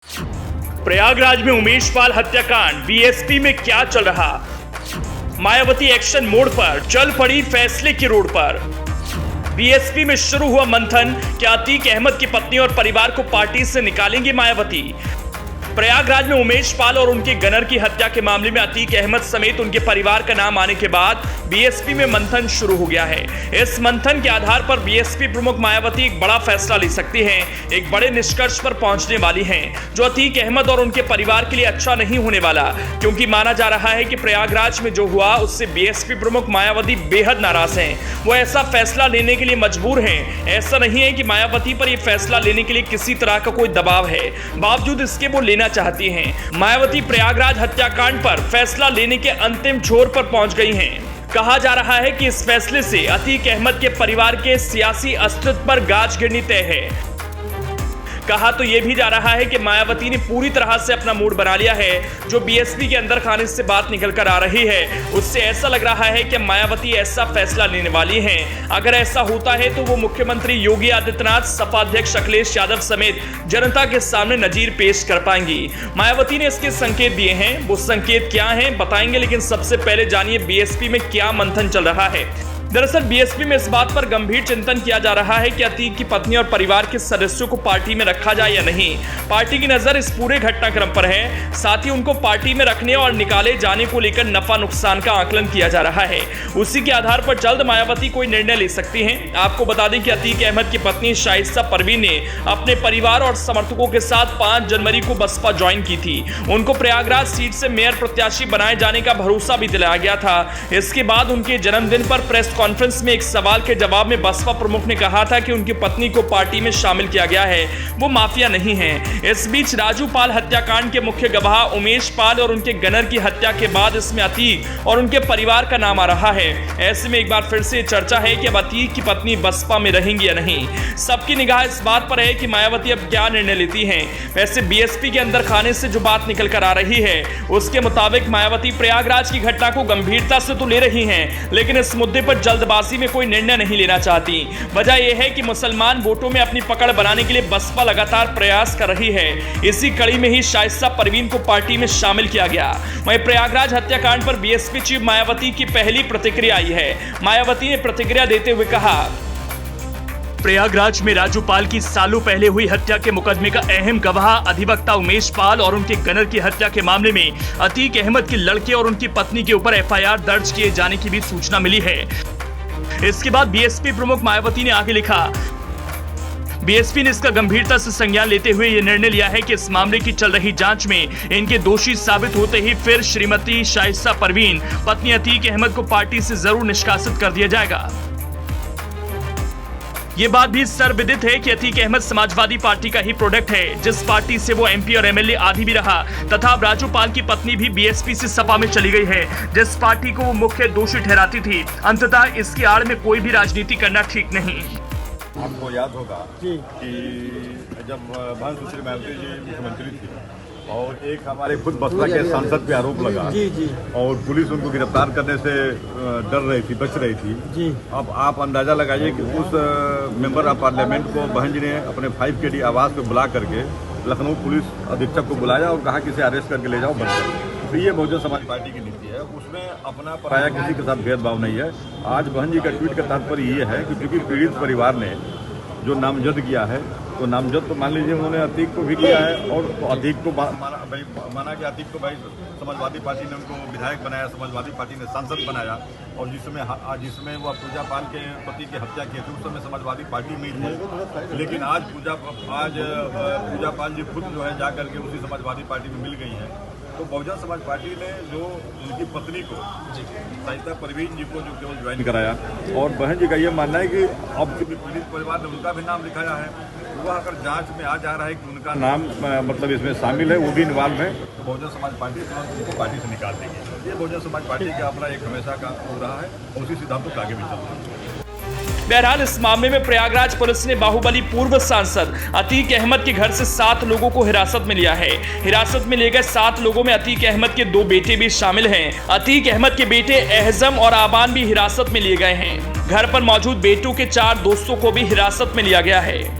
प्रयागराज में उमेश पाल हत्याकांड, बीएसपी में क्या चल रहा? मायावती एक्शन मोड पर, चल पड़ी फैसले की रोड पर। बीएसपी में शुरू हुआ मंथन, क्या अतीक अहमद की पत्नी और परिवार को पार्टी से निकालेंगे मायावती? प्रयागराज में उमेश पाल और उनके गनर की हत्या के मामले में अतीक अहमद समेत उनके परिवार का नाम आने के बाद बीएसपी में मंथन शुरू हो गया है। इस मंथन के आधार पर बीएसपी प्रमुख मायावती एक बड़ा फैसला ले सकती हैं, एक बड़े निष्कर्ष पर पहुंचने वाली हैं, जो अतीक अहमद और उनके परिवार के लिए अच्छा नहीं होने वाला, क्योंकि माना जा रहा है कि प्रयागराज में जो हुआ उससे बीएसपी प्रमुख मायावती बेहद नाराज हैं। वो ऐसा फैसला लेने के लिए मजबूर हैं। ऐसा नहीं है कि मायावती पर यह फैसला लेने के लिए किसी तरह का कोई दबाव है, बावजूद इसके वो लेना चाहती हैं। मायावती प्रयागराज हत्याकांड पर फैसला लेने के अंतिम छोर पर पहुंच गई हैं। कहा जा रहा है कि इस फैसले से अतीक अहमद के परिवार के सियासी अस्तित्व पर गाज गिरनी तय है। कहा तो यह भी जा रहा है कि मायावती ने पूरी तरह से अपना मूड बना लिया है। जो बीएसपी के अंदर खाने से बात निकल कर आ रही है, उससे ऐसा लग रहा है कि मायावती ऐसा फैसला लेने वाली हैं। अगर ऐसा होता है तो वो मुख्यमंत्री योगी आदित्यनाथ, सपा अध्यक्ष अखिलेश यादव समेत जनता के सामने नजीर पेश कर पाएंगी। मायावती ने इसके संकेत दिए हैं। वो संकेत क्या हैं बताएंगे, लेकिन सबसे पहले जानिए बीएसपी में क्या मंथन चल रहा है। दरअसल बीएसपी में इस बात पर गंभीर चिंतन किया जा रहा है कि अतीक की पत्नी और परिवार के सदस्यों को पार्टी में रखा जाए या नहीं। पार्टी की नजर इस पूरे घटनाक्रम पर है, साथ ही उनको पार्टी में रखने और निकाले जाने को लेकर नफा नुकसान का आकलन किया जा रहा है। उसी के आधार पर जल्द मायावती कोई निर्णय ले सकती हैं। आपको बता दें कि अतीक अहमद की पत्नी शाइस्ता परवीन ने अपने परिवार और समर्थकों के साथ 5 जनवरी को बसपा ज्वाइन की थी। उनको प्रयागराज सीट से मेयर प्रत्याशी बनाए जाने का भरोसा भी दिलाया गया था। इसके बाद उनके जन्मदिन पर प्रेस कॉन्फ्रेंस में एक सवाल के जवाब में बसपा प्रमुख ने कहा था कि उनकी पत्नी को पार्टी में शामिल किया गया है, वो माफिया नहीं है। इस बीच राजू पाल हत्याकांड के मुख्य गवाह उमेश पाल और उनके गनर की हत्या के बाद इसमें अतीक और उनके परिवार का नाम आ रहा है। ऐसे में एक बार फिर से चर्चा है कि अब अतीक की पत्नी बसपा में रहेंगी या नहीं। सबकी निगाह इस बात पर है कि मायावती अब क्या निर्णय लेती हैं। वैसे बीएसपी के अंदर खाने से जो बात निकल कर आ रही है, उसके मुताबिक मायावती प्रयागराज की घटना को गंभीरता से तो ले रही हैं, लेकिन इस मुद्दे पर जल्दबाजी में कोई निर्णय नहीं लेना चाहती। वजह यह है कि मुसलमान वोटों में अपनी पकड़ बनाने के लिए बसपा लगातार प्रयास कर रही है। इसी कड़ी में ही शाइस्ता परवीन को पार्टी में शामिल किया गया। वहीं प्रयागराज हत्याकांड पर बीएसपी चीफ मायावती की पहली प्रतिक्रिया आई है। मायावती ने प्रतिक्रिया देते हुए कहा, प्रयागराज में राजू पाल की सालों पहले हुई हत्या के मुकदमे का अहम गवाह अधिवक्ता उमेश पाल और उनके गनर की हत्या के मामले में अतीक अहमद के लड़के और उनकी पत्नी के ऊपर एफआईआर दर्ज किए जाने की भी सूचना मिली है। इसके बाद बीएसपी प्रमुख मायावती ने आगे लिखा, बीएसपी ने इसका गंभीरता से संज्ञान लेते हुए यह निर्णय लिया है कि इस मामले की चल रही जांच में इनके दोषी साबित होते ही फिर श्रीमती शाइस्ता परवीन, पत्नी अतीक अहमद को पार्टी से जरूर निष्कासित कर दिया जाएगा। ये बात भी सर्वविदित है कि अतीक अहमद समाजवादी पार्टी का ही प्रोडक्ट है, जिस पार्टी से वो एमपी और एमएलए आदि भी रहा, तथा राजू पाल की पत्नी भी बीएसपी से सपा में चली गई है, जिस पार्टी को वो मुख्य दोषी ठहराती थी। अंततः इसकी आड़ में कोई भी राजनीति करना ठीक नहीं। आपको याद होगा कि जब भानु सुश्री मायावती जी मुख्यमंत्री थी और एक हमारे खुद बसपा के सांसद पे आरोप लगा और पुलिस उनको गिरफ्तार करने से डर रही थी, बच रही थी। अब आप अंदाजा लगाइए कि उस मेंबर ऑफ पार्लियामेंट को बहन जी ने अपने 5KD आवास पे बुला करके लखनऊ पुलिस अधीक्षक को बुलाया और कहा कि इसे अरेस्ट करके ले जाओ, बंद कर। तो ये बहुजन समाज पार्टी की नीति है, उसमें अपना पराया किसी के साथ भेदभाव नहीं है। आज बहन जी का ट्वीट का तात्पर्य ये है कि क्योंकि पीड़ित परिवार ने जो नामजद किया है, तो नामजद तो मान लीजिए उन्होंने अतीक को भी किया है और तो अतीक को माना कि अतीक को भाई समाजवादी पार्टी ने उनको विधायक बनाया, समाजवादी पार्टी ने सांसद बनाया, और जिसमें वो पूजा पाल के पति की हत्या की थी उस समय समाजवादी पार्टी में थी। लेकिन आज पूजा पाल जी खुद जो है जा करके उसी समाजवादी पार्टी में मिल गई हैं। तो बहुजन समाज पार्टी ने जो उनकी पत्नी को शाइस्ता परवीन जी को जो केवल ज्वाइन कराया, और बहन जी का ये मानना है कि अब पीड़ित परिवार ने उनका भी नाम लिखाया है, वह अगर जांच में आ जा रहा है कि उनका नाम मतलब इसमें शामिल है, वो भी इन्वॉल्व है, तो बहुजन समाज पार्टी उनको पार्टी से निकाल देगी। ये बहुजन समाज पार्टी का अपना एक हमेशा का हो रहा है, उसी सिद्धांतों को आगे भी चल रहा है। बहरहाल इस मामले में प्रयागराज पुलिस ने बाहुबली पूर्व सांसद अतीक अहमद के घर से 7 लोगों को हिरासत में लिया है। हिरासत में लिए गए 7 लोगों में अतीक अहमद के 2 बेटे भी शामिल हैं। अतीक अहमद के बेटे एहजम और आबान भी हिरासत में लिए गए हैं। घर पर मौजूद बेटों के 4 दोस्तों को भी हिरासत में लिया गया है।